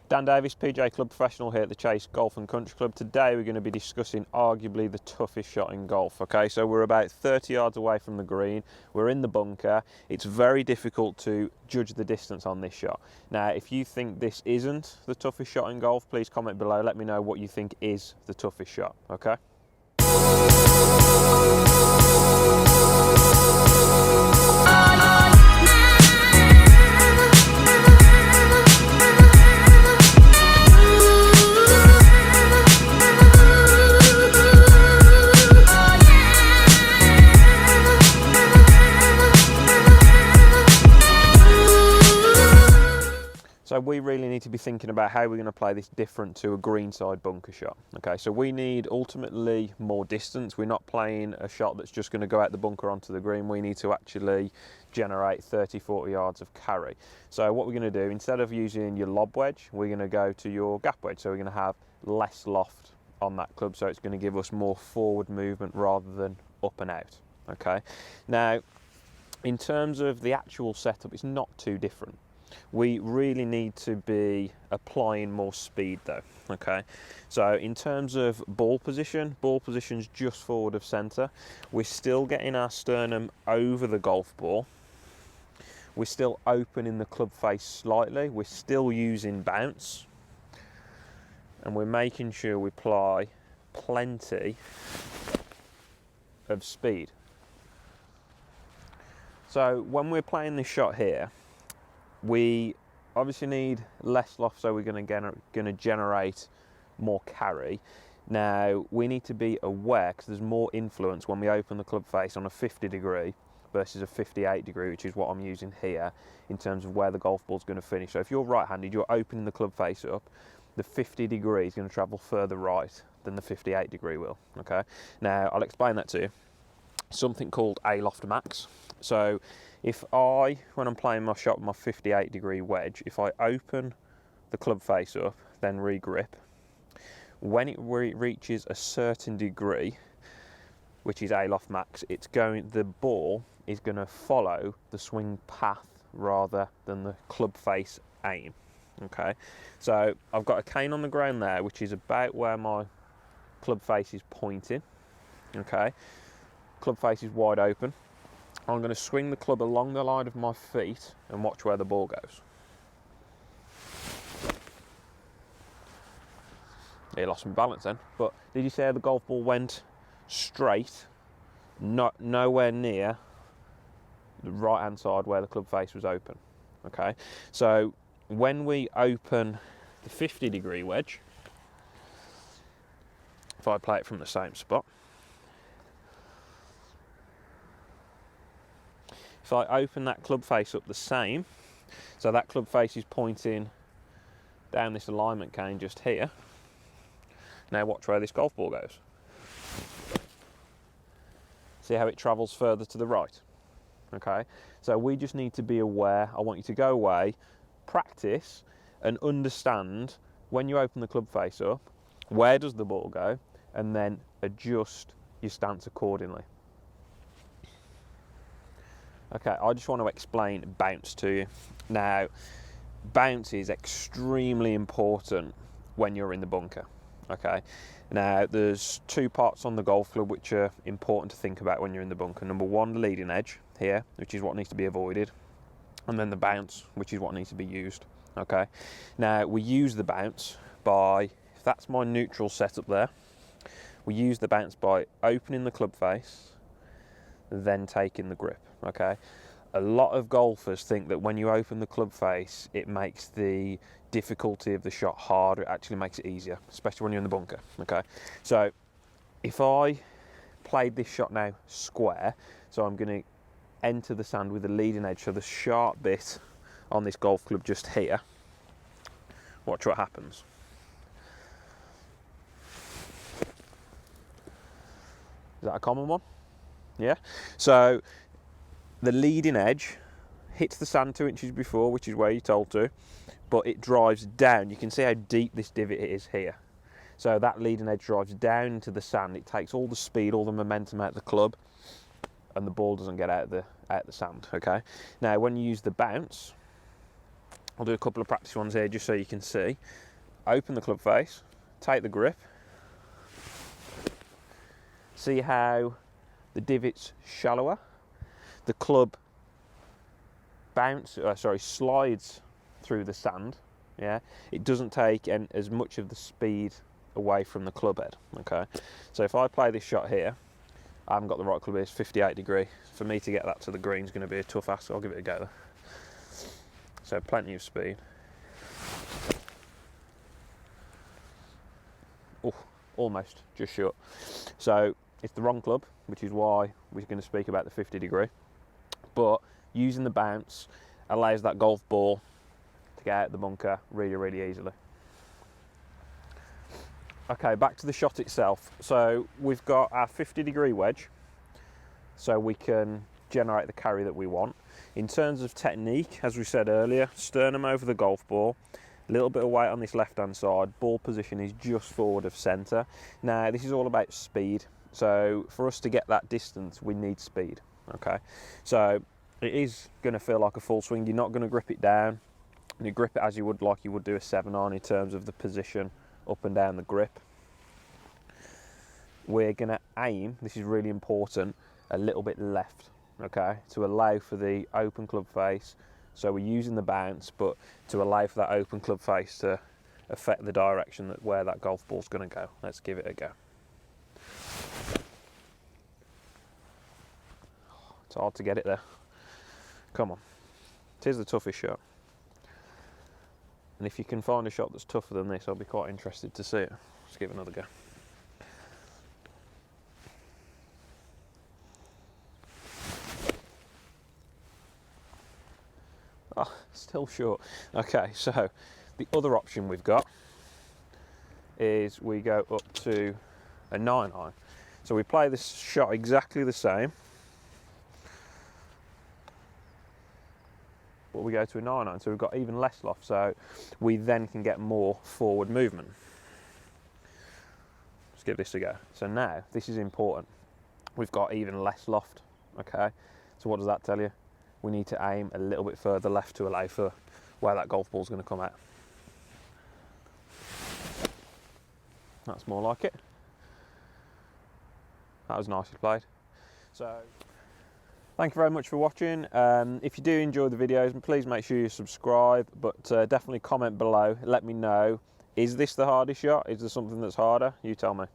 Dan Davis, PJ Club Professional here at the Chase Golf and Country Club. Today we're going to be discussing arguably the toughest shot in golf. Okay, so we're about 30 yards away from the green. We're in the bunker. It's very difficult to judge the distance on this shot. Now, if you think this isn't the toughest shot in golf, please comment below. Let me know what you think is the toughest shot, okay? So we really need to be thinking about how we're going to play this different to a greenside bunker shot. Okay, so we need ultimately more distance. We're not playing a shot that's just going to go out the bunker onto the green. We need to actually generate 30, 40 yards of carry. So what we're going to do, instead of using your lob wedge, we're going to go to your gap wedge. So we're going to have less loft on that club. So it's going to give us more forward movement rather than up and out. Okay, now in terms of the actual setup, it's not too different. We really need to be applying more speed though, okay? So in terms of ball position's just forward of centre. We're still getting our sternum over the golf ball. We're still opening the club face slightly. We're still using bounce. And we're making sure we apply plenty of speed. So when we're playing this shot here, we obviously need less loft, so we're going to generate more carry. Now we need to be aware, because there's more influence when we open the club face on a 50 degree versus a 58 degree, which is what I'm using here in terms of where the golf ball's going to finish. So if you're right-handed, you're opening the club face up, the 50 degree is going to travel further right than the 58 degree will. Okay, now I'll explain that to you. Something called a Loft Max. So if when I'm playing my shot with my 58 degree wedge, if I open the club face up, then re-grip, when it reaches a certain degree, which is a Loft Max, the ball is going to follow the swing path rather than the club face aim. Okay, so I've got a cane on the ground there, which is about where my club face is pointing. Okay, club face is wide open. I'm going to swing the club along the line of my feet and watch where the ball goes. He lost some balance then, but did you see how the golf ball went straight, nowhere near the right hand side where the club face was open? Okay, so when we open the 50 degree wedge, if I play it from the same spot, if I open that club face up the same, so that club face is pointing down this alignment cane just here. Now watch where this golf ball goes. See how it travels further to the right? Okay, so we just need to be aware. I want you to go away, practice and understand when you open the club face up, where does the ball go, and then adjust your stance accordingly. Okay, I just want to explain bounce to you. Now, bounce is extremely important when you're in the bunker. Okay, now there's two parts on the golf club which are important to think about when you're in the bunker. Number one, the leading edge here, which is what needs to be avoided, and then the bounce, which is what needs to be used. Okay, now we use the bounce by, if that's my neutral setup there, we use the bounce by opening the club face, then taking the grip. Okay, a lot of golfers think that when you open the club face, it makes the difficulty of the shot harder. It actually makes it easier, especially when you're in the bunker. Okay, so if I played this shot now square, so I'm going to enter the sand with the leading edge, so the sharp bit on this golf club just here, watch what happens. Is that a common one? Yeah, so the leading edge hits the sand 2 inches before, which is where you're told to, but it drives down. You can see how deep this divot is here. So that leading edge drives down into the sand. It takes all the speed, all the momentum out of the club, and the ball doesn't get out of the sand. Okay. Now, when you use the bounce, I'll do a couple of practice ones here just so you can see. Open the club face, take the grip. See how the divot's shallower? The club slides through the sand. Yeah, it doesn't take as much of the speed away from the club head. Okay, so if I play this shot here, I haven't got the right club here, it's 58 degree. For me to get that to the green is going to be a tough ask. I'll give it a go though. So plenty of speed. Oh, almost just short. So it's the wrong club, which is why we're going to speak about the 50 degree. But using the bounce allows that golf ball to get out the bunker really, really easily. Okay, back to the shot itself. So we've got our 50 degree wedge, so we can generate the carry that we want. In terms of technique, as we said earlier, sternum over the golf ball, a little bit of weight on this left hand side, ball position is just forward of centre. Now this is all about speed, so for us to get that distance we need speed. Okay, so it is going to feel like a full swing. You're not going to grip it down, you grip it as you would do a 7-iron in terms of the position up and down the grip. We're going to aim, this is really important, a little bit left, okay, to allow for the open club face. So we're using the bounce, but to allow for that open club face to affect the direction where that golf ball's going to go. Let's give it a go. It's hard to get it there. Come on. It is the toughest shot. And if you can find a shot that's tougher than this, I'll be quite interested to see it. Let's give it another go. Oh, still short. Okay, so the other option we've got is we go up to a 9-iron. So we play this shot exactly the same, but we go to a 9-iron, so we've got even less loft, so we then can get more forward movement. Let's give this a go. So now, this is important. We've got even less loft, okay? So what does that tell you? We need to aim a little bit further left to allow for where that golf ball's going to come out. That's more like it. That was nicely played. So, thank you very much for watching. If you do enjoy the videos, please make sure you subscribe, but definitely comment below. Let me know, is this the hardest shot? Is there something that's harder? You tell me.